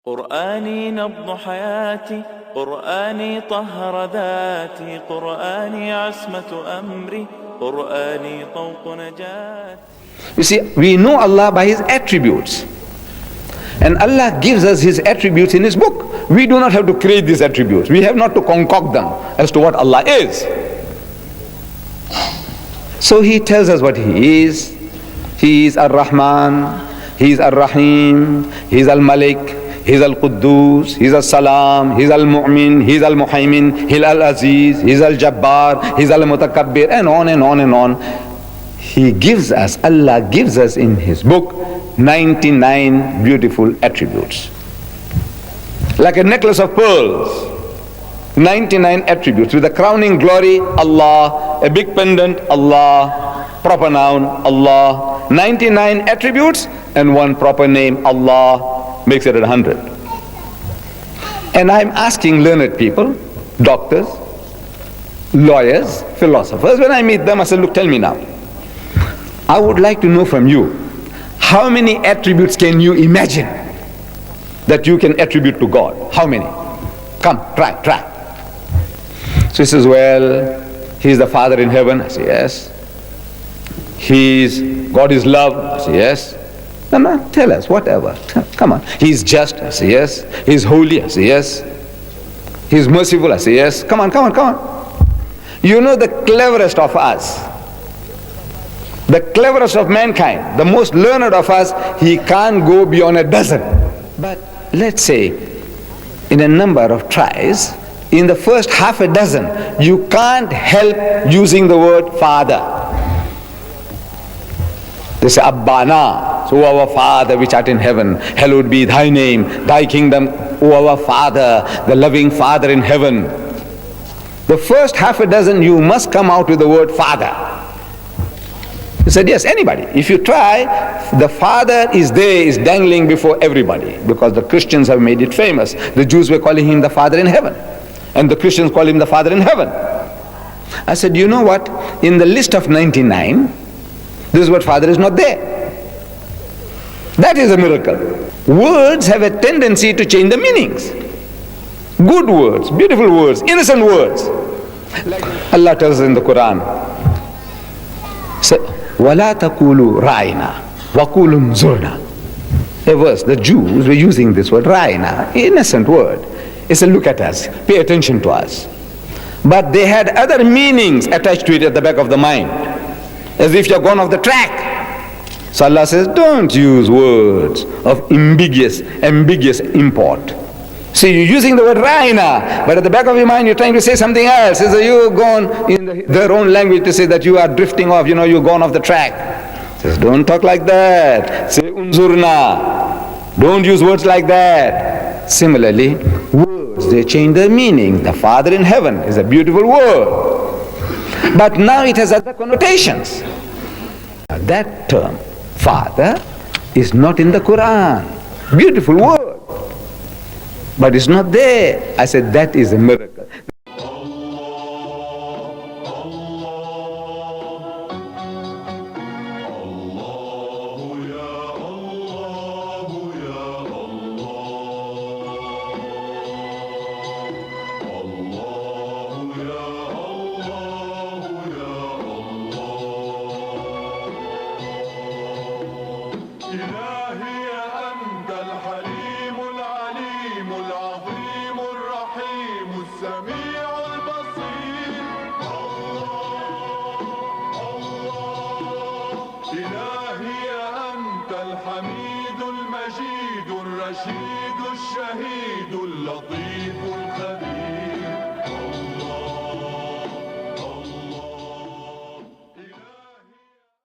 قرآني نبض حياتي، قرآني طهر ذاتي، قرآني عصمة أمري، قرآني طوق نجاتي. You see, we know Allah by His attributes. And Allah gives us His attributes in His book. We do not have to create these attributes. We have not to concoct them as to what Allah is. So He tells us what He is. He is Ar-Rahman, He is Ar-Rahim, He is Al-Malik, He is Al-Quddus, He is Al-Salam, He is Al-Mu'min, He is Al-Muhaymin, He is Al-Aziz, He is Al-Jabbar, He is Al-Mutakabbir, and on and on and on. He gives us, Allah gives us in His book 99 beautiful attributes. Like a necklace of pearls. 99 attributes with a crowning glory, Allah, a big pendant, Allah, proper noun, Allah, 99 attributes and one proper name, Allah, makes it 100. And I'm asking learned people, doctors, lawyers, philosophers, when I meet them, I say, look, tell me now, I would like to know from you, how many attributes can you imagine that you can attribute to God? How many? Come, try. So he says, well, He is the Father in heaven. I say, yes. God is love. I say, yes. No, tell us, whatever. Come on. He is just. I say, yes. He is holy. I say, yes. He is merciful. I say, yes. Come on. You know the cleverest of us, the cleverest of mankind, the most learned of us, he can't go beyond a dozen. But let's say, in a number of tries, in the first half a dozen, you can't help using the word Father. They say, Abbana, so our Father which art in heaven, hallowed be thy name, thy kingdom, O our Father, the loving Father in heaven. The first half a dozen, you must come out with the word Father. He said, yes, anybody. If you try, the Father is there, is dangling before everybody, because the Christians have made it famous. The Jews were calling Him the Father in heaven, and the Christians call Him the Father in heaven. I said, you know what? In the list of 99, this word Father is not there. That is a miracle. Words have a tendency to change the meanings. Good words, beautiful words, innocent words. Like Allah tells us in the Quran, وَلَا تَقُولُوا رَعِنَا وَقُولُوا انظُرْنَا. A verse, the Jews were using this word, ra'ina, innocent word. It's a look at us, pay attention to us. But they had other meanings attached to it at the back of the mind, as if you're gone off the track. So Allah says, don't use words of ambiguous import. See, you're using the word ra'ina, but at the back of your mind you're trying to say something else. So you've gone in their own language to say that you are drifting off, you've gone off the track. Says, don't talk like that. Say unzurna. Don't use words like that. Similarly, words, they change their meaning. The Father in heaven is a beautiful word, but now it has other connotations. That term, Father, is not in the Quran. Beautiful word, but it's not there. I said, that is a miracle. الحميد المجيد الرشيد الشهيد اللطيف الخبير.